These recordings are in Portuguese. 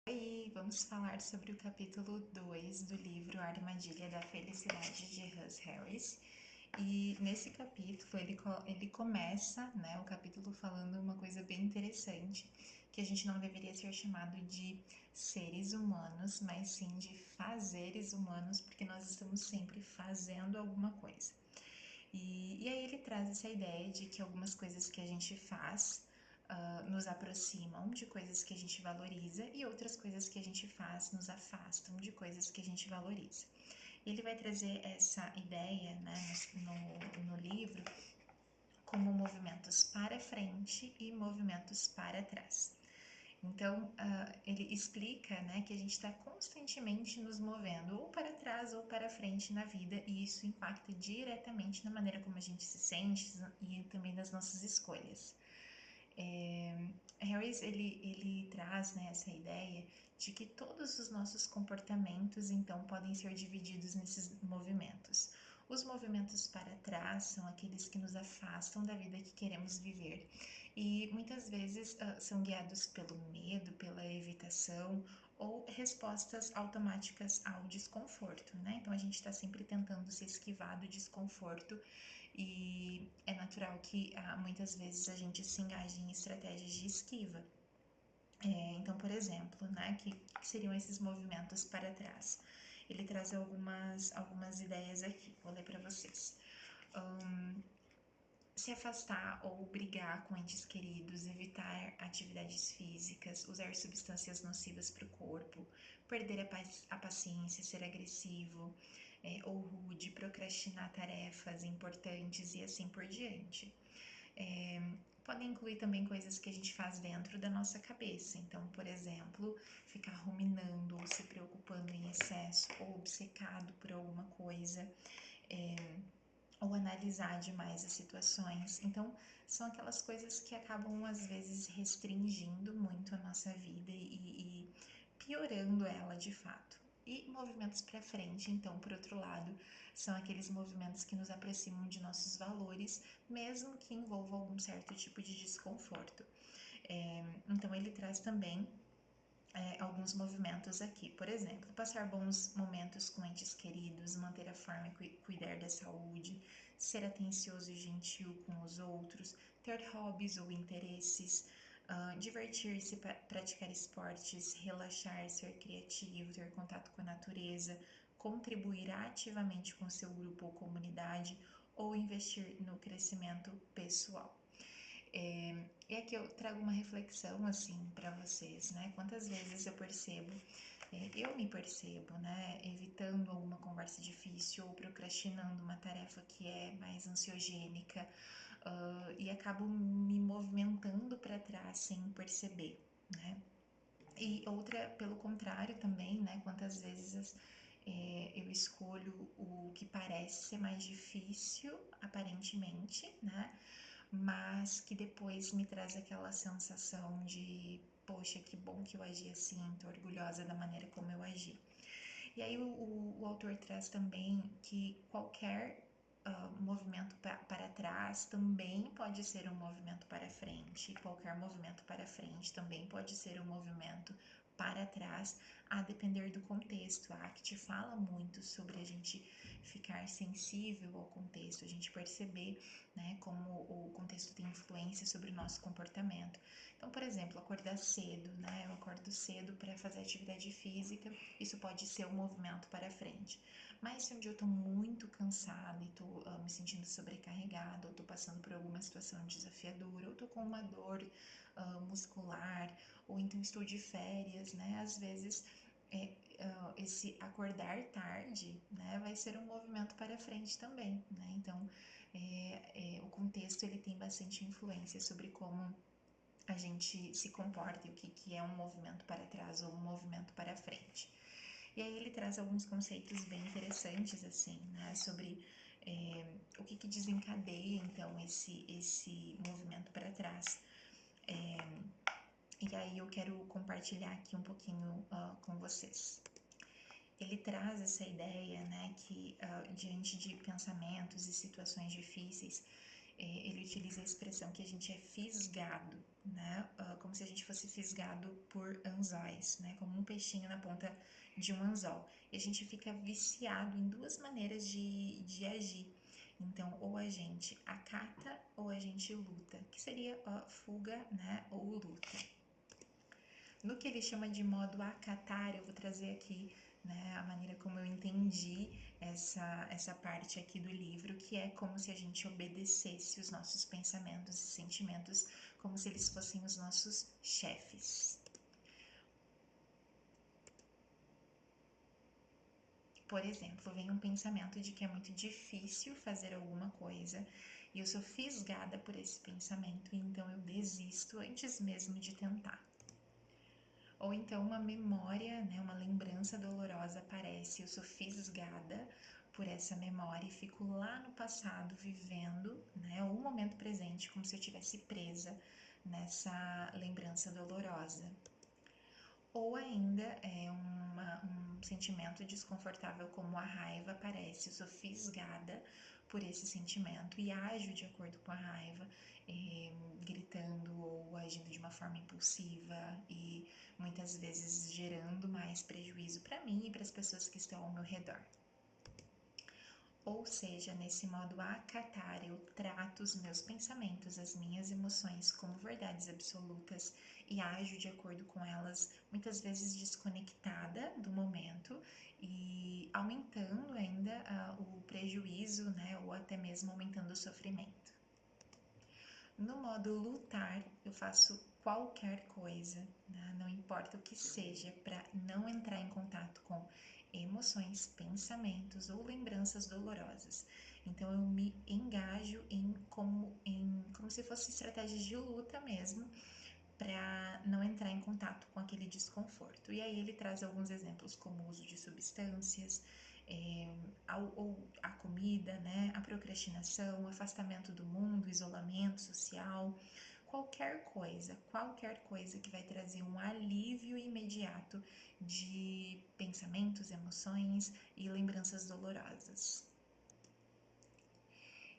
Oi, vamos falar sobre o capítulo 2 do livro A Armadilha da Felicidade de Russ Harris. E nesse capítulo ele começa, o capítulo falando uma coisa bem interessante, que a gente não deveria ser chamado de seres humanos, mas sim de fazeres humanos, porque nós estamos sempre fazendo alguma coisa. E aí ele traz essa ideia de que algumas coisas que a gente faz nos aproximam de coisas que a gente valoriza e outras coisas que a gente faz nos afastam de coisas que a gente valoriza. Ele vai trazer essa ideia, no livro, como movimentos para frente e movimentos para trás. Então, ele explica, que a gente está constantemente nos movendo ou para trás ou para frente na vida, e isso impacta diretamente na maneira como a gente se sente e também nas nossas escolhas. Harris ele traz, essa ideia de que todos os nossos comportamentos então podem ser divididos nesses movimentos. Os movimentos para trás são aqueles que nos afastam da vida que queremos viver e muitas vezes são guiados pelo medo, pela evitação ou respostas automáticas ao desconforto, Então a gente está sempre tentando se esquivar do desconforto e é natural que muitas vezes a gente se engaje em estratégias de esquiva. Então, por exemplo, que seriam esses movimentos para trás? Ele traz algumas ideias aqui, vou ler para vocês. Se afastar ou brigar com entes queridos, evitar atividades físicas, usar substâncias nocivas para o corpo, perder a paciência, ser agressivo ou rude, procrastinar tarefas importantes e assim por diante. Podem incluir também coisas que a gente faz dentro da nossa cabeça. Então, por exemplo, ficar ruminando ou se preocupando em excesso ou obcecado por alguma coisa. Ou analisar demais as situações. Então, são aquelas coisas que acabam, às vezes, restringindo muito a nossa vida e piorando ela de fato. E movimentos para frente, então, por outro lado, são aqueles movimentos que nos aproximam de nossos valores, mesmo que envolvam algum certo tipo de desconforto. Então, ele traz também alguns movimentos aqui. Por exemplo, passar bons momentos com entes queridos, manter a forma e cuidar da saúde, ser atencioso e gentil com os outros, ter hobbies ou interesses, divertir-se, praticar esportes, relaxar, ser criativo, ter contato com a natureza, contribuir ativamente com seu grupo ou comunidade ou investir no crescimento pessoal. E aqui eu trago uma reflexão assim para vocês, Quantas vezes eu me percebo, evitando alguma conversa difícil ou procrastinando uma tarefa que é mais ansiogênica e acabo me movimentando para trás sem perceber, E outra, pelo contrário também, Quantas vezes eu escolho o que parece ser mais difícil, aparentemente, mas que depois me traz aquela sensação de, poxa, que bom que eu agi assim, tô orgulhosa da maneira como eu agi. E aí o autor traz também que qualquer movimento para trás também pode ser um movimento para frente, qualquer movimento para frente também pode ser um movimento para trás, a depender do contexto. A ACT fala muito sobre a gente ficar sensível ao contexto, a gente perceber, como o contexto tem influência sobre o nosso comportamento. Então, por exemplo, acordar cedo, eu acordo cedo para fazer atividade física, isso pode ser um movimento para frente. Mas se um dia eu tô muito cansada e tô me sentindo sobrecarregada, ou tô passando por alguma situação desafiadora, ou tô com uma dor muscular, ou então estou de férias, Às vezes esse acordar tarde, vai ser um movimento para frente também, Então, o contexto ele tem bastante influência sobre como a gente se comporta e o que é um movimento para trás ou um movimento para frente. E aí ele traz alguns conceitos bem interessantes, assim, sobre o que desencadeia, então, esse movimento para trás. E aí eu quero compartilhar aqui um pouquinho com vocês. Ele traz essa ideia, que diante de pensamentos e situações difíceis, ele utiliza a expressão que a gente é fisgado, né? Como se a gente fosse fisgado por anzóis, né? Como um peixinho na ponta de um anzol. E a gente fica viciado em duas maneiras de agir. Então, ou a gente acata ou a gente luta, que seria a fuga, né? Ou luta. No que ele chama de modo acatar, eu vou trazer aqui, né, a maneira como eu entendi essa parte aqui do livro, que é como se a gente obedecesse os nossos pensamentos e sentimentos, como se eles fossem os nossos chefes. Por exemplo, vem um pensamento de que é muito difícil fazer alguma coisa e eu sou fisgada por esse pensamento, então eu desisto antes mesmo de tentar. Ou então uma memória, né, uma lembrança dolorosa aparece, eu sou fisgada por essa memória e fico lá no passado vivendo, né, o momento presente como se eu estivesse presa nessa lembrança dolorosa. Ou ainda um sentimento desconfortável como a raiva aparece, eu sou fisgada por esse sentimento e ajo de acordo com a raiva, gritando ou agindo de uma forma impulsiva e muitas vezes gerando mais prejuízo para mim e para as pessoas que estão ao meu redor. Ou seja, nesse modo acatar, eu trato os meus pensamentos, as minhas emoções como verdades absolutas e ajo de acordo com elas, muitas vezes desconectada do momento e aumentando ainda o prejuízo, né, ou até mesmo aumentando o sofrimento. No modo lutar, eu faço qualquer coisa, né? Não importa o que seja, para não entrar em contato com emoções, pensamentos ou lembranças dolorosas. Então eu me engajo como se fosse estratégias de luta mesmo, para não entrar em contato com aquele desconforto. E aí ele traz alguns exemplos como o uso de substâncias, ou a comida, né, a procrastinação, o afastamento do mundo, isolamento social, qualquer coisa que vai trazer um alívio imediato de pensamentos, emoções e lembranças dolorosas.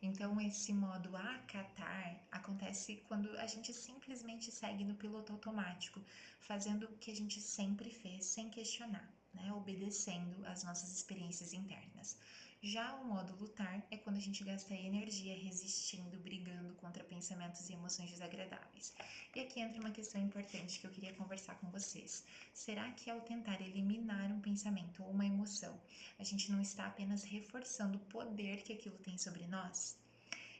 Então, esse modo acatar acontece quando a gente simplesmente segue no piloto automático, fazendo o que a gente sempre fez sem questionar, né? Obedecendo às nossas experiências internas. Já o modo lutar é quando a gente gasta energia resistindo, brigando contra pensamentos e emoções desagradáveis. E aqui entra uma questão importante que eu queria conversar com vocês. Será que ao tentar eliminar um pensamento ou uma emoção, a gente não está apenas reforçando o poder que aquilo tem sobre nós?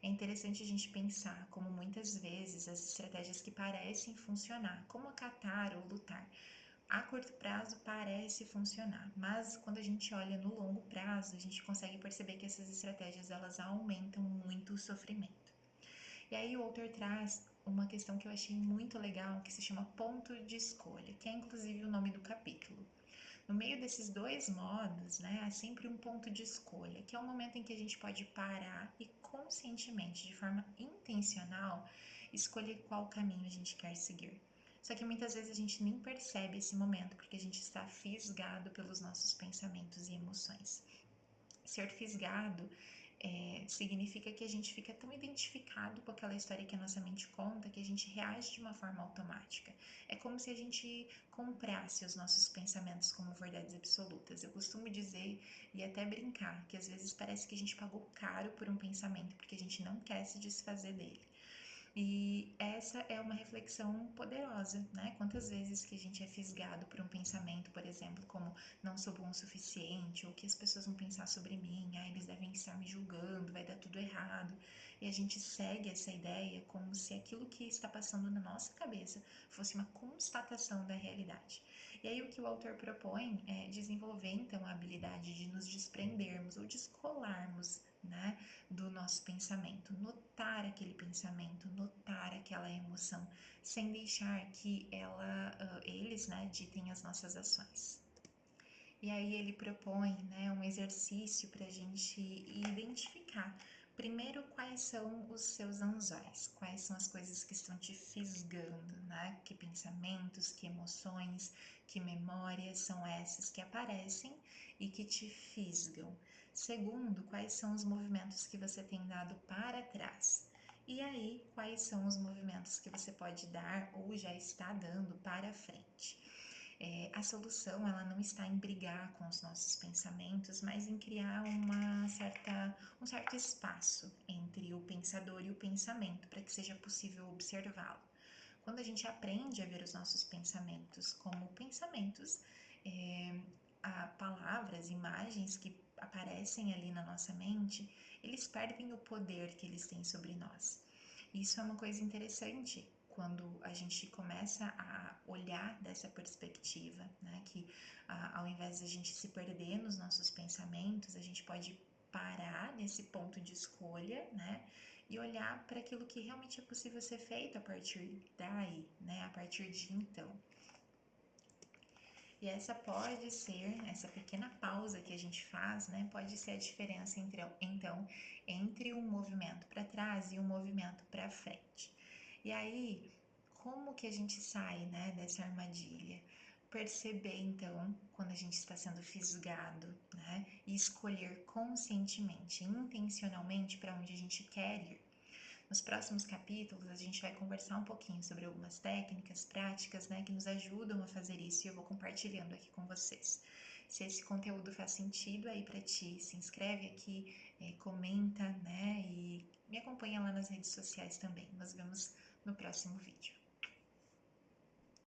É interessante a gente pensar como muitas vezes as estratégias que parecem funcionar, como acatar ou lutar, a curto prazo parece funcionar, mas quando a gente olha no longo prazo, a gente consegue perceber que essas estratégias elas aumentam muito o sofrimento. E aí o autor traz uma questão que eu achei muito legal, que se chama ponto de escolha, que é inclusive o nome do capítulo. No meio desses dois modos, né, há sempre um ponto de escolha, que é o momento em que a gente pode parar e conscientemente, de forma intencional, escolher qual caminho a gente quer seguir. Só que muitas vezes a gente nem percebe esse momento, porque a gente está fisgado pelos nossos pensamentos e emoções. Ser fisgado significa que a gente fica tão identificado com aquela história que a nossa mente conta que a gente reage de uma forma automática. É como se a gente comprasse os nossos pensamentos como verdades absolutas. Eu costumo dizer e até brincar que às vezes parece que a gente pagou caro por um pensamento porque a gente não quer se desfazer dele. E essa é uma reflexão poderosa, né? Quantas vezes que a gente é fisgado por um pensamento, por exemplo, como não sou bom o suficiente, ou que as pessoas vão pensar sobre mim, eles devem estar me julgando, vai dar tudo errado. E a gente segue essa ideia como se aquilo que está passando na nossa cabeça fosse uma constatação da realidade. E aí o que o autor propõe é desenvolver então a habilidade de nos desprendermos ou descolarmos, né, do nosso pensamento, notar aquele pensamento, notar aquela emoção, sem deixar que eles, né, ditem as nossas ações. E aí ele propõe, né, um exercício para a gente identificar primeiro quais são os seus anzóis, quais são as coisas que estão te fisgando, né? Que pensamentos, que emoções, que memórias são essas que aparecem e que te fisgam. Segundo, quais são os movimentos que você tem dado para trás. E aí, quais são os movimentos que você pode dar ou já está dando para frente? A solução ela não está em brigar com os nossos pensamentos, mas em criar um certo espaço entre o pensador e o pensamento para que seja possível observá-lo. Quando a gente aprende a ver os nossos pensamentos como pensamentos, é, palavras, imagens que aparecem ali na nossa mente, eles perdem o poder que eles têm sobre nós. Isso é uma coisa interessante quando a gente começa a olhar dessa perspectiva, né? Que ao invés de a gente se perder nos nossos pensamentos, a gente pode parar nesse ponto de escolha, né? E olhar para aquilo que realmente é possível ser feito a partir daí, né? A partir de então. E essa pode ser, essa pequena pausa que a gente faz, né? Pode ser a diferença entre um movimento para trás e um movimento para frente. E aí, como que a gente sai, né, dessa armadilha? Perceber, então, quando a gente está sendo fisgado, né? E escolher conscientemente, intencionalmente para onde a gente quer ir. Nos próximos capítulos, a gente vai conversar um pouquinho sobre algumas técnicas, práticas, né, que nos ajudam a fazer isso e eu vou compartilhando aqui com vocês. Se esse conteúdo faz sentido aí para ti, se inscreve aqui, comenta, né, e me acompanha lá nas redes sociais também. Nos vemos no próximo vídeo.